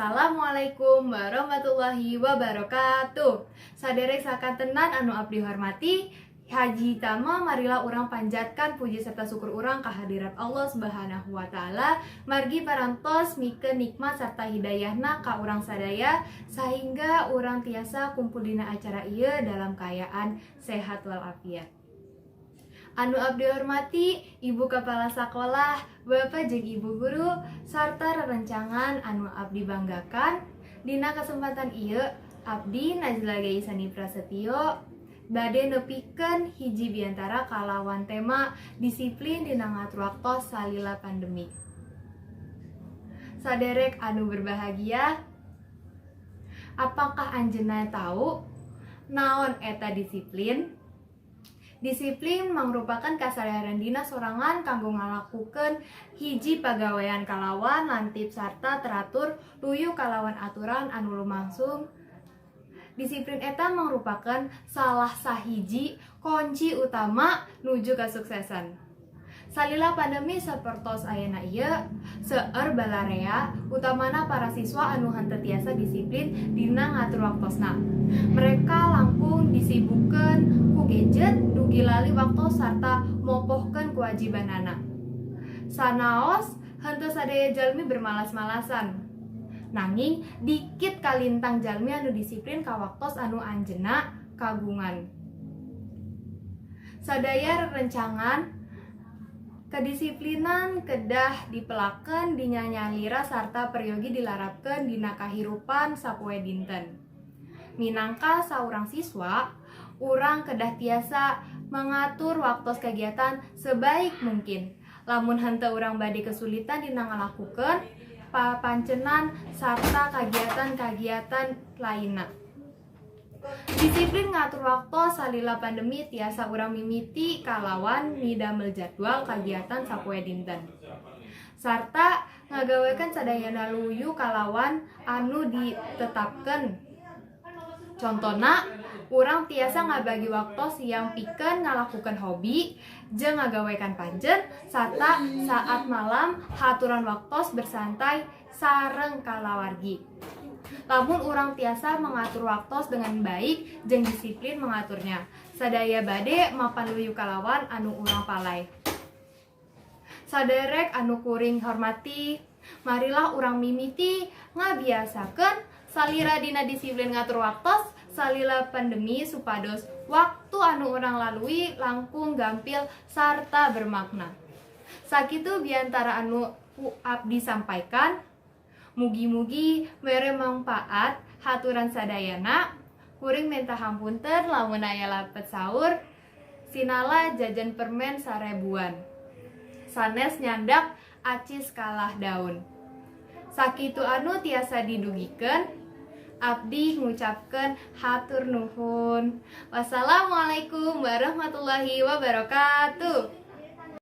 Assalamualaikum warahmatullahi wabarakatuh. Saderek sakantenan anu abdi hormati, haji tama marilah urang panjatkan puji serta syukur urang kehadirat Allah Subhanahu wa taala margi parantos mikeun nikmat serta hidayahna ka urang sadaya sehingga urang tiasa kumpul dina acara ieu dalam keadaan sehat walafiat. Anu abdi hormati Ibu Kepala Sekolah, Bapak jeung Ibu Guru sarta rerencangan anu abdi banggakan. Dina kesempatan ieu abdi Najla Gaisani Prasetyo bade nepikeun hiji biantara kalawan tema disiplin dina ngatur waktos salila pandemi. Saderek anu berbahagia, apakah anjeunna tahu naon eta disiplin? Disiplin merupakan kasadaran dina sorangan kanggo ngalakukeun hiji pagawean kalawan lantip sarta teratur luyu kalawan aturan anu lumangsung. Disiplin eta merupakan salah sahiji kunci utama nuju kesuksesan. Salila pandemi sapertos ayeuna ieu seueur balarea utamana para siswa anu henteu tiasa disiplin dina ngatur waktosna. Mereka langkung disibukkeun ku gadget dugi lali waktu sarta mopohkeun kewajibanana. Sanaos henteu sadaya jalmi bermalas-malasan. Nanging dikit kalintang jalmi anu disiplin ka waktos anu anjeunna kagungan. Sadaya rerencangan kedisiplinan kedah dipelakeun dinyanyalira sarta peryogi dilarapkeun dina kahirupan sapoe dinten. Minangka saurang siswa, urang kedah tiasa mengatur waktos kegiatan sebaik mungkin. Lamun henteu urang bade kesulitan dina ngalakukeun papancenan sarta kagiatan-kagiatan lainna. Disiplin ngatur waktu salila pandemi tiasa urang mimiti kalawan ngidamel jadwal kagiatan sapoe dinten. Sarta ngagawekeun sadayana luyu kalawan anu ditetapkeun. Contona, urang tiasa ngabagi waktu siang pikeun ngalakukeun hobi jeung ngagawekan panjen sarta saat malam haturan waktu bersantai sareng kalawargi. Lamun urang tiasa mengatur waktu dengan baik jeung disiplin mengaturnya. Sadaya bade mapan luyu kalawan anu urang palai. Saderek anu kuring hormati, marilah urang mimiti ngabiasakeun salira dina disiplin ngatur waktos salila pandemi supados waktu anu urang lalui langkung gampil sarta bermakna. Sakitu biantara anu abdi sampaikan. Mugi-mugi mere mangpaat haturan sadayana. Kuring minta hampunten lamun aya lapet saur. Sinala jajan permen sarebuan. Sanes nyandak acis kalah daun. Sakitu anu tiasa didugikeun. Abdi ngucapkeun hatur nuhun. Wassalamualaikum warahmatullahi wabarakatuh.